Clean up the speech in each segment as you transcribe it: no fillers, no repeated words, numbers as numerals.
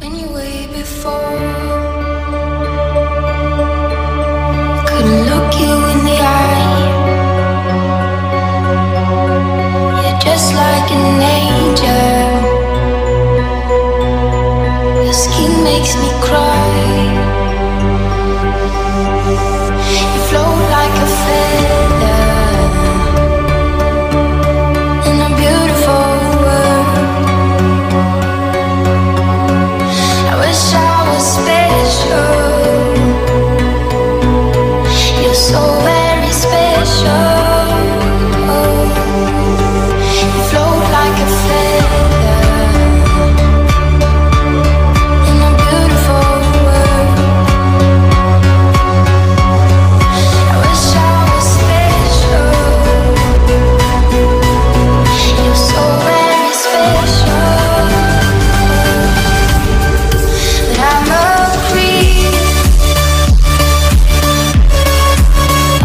Anyway, before couldn't look you in the eye. You're just like an angel. Your skin makes me cry. You float like a feather in a beautiful world. I wish I was special. You're so very special. You float like a feather in a beautiful world. I wish I was special. You're so very special. But I'm a creep.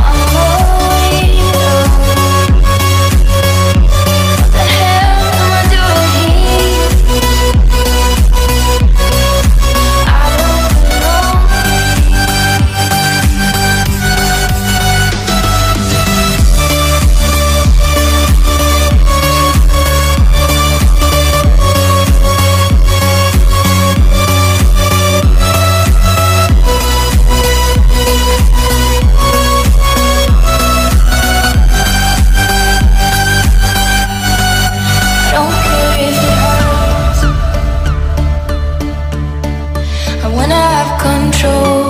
I'm a weirdo. What the hell am I doing here? I don't belong I don't care if it hurts. I wanna have control.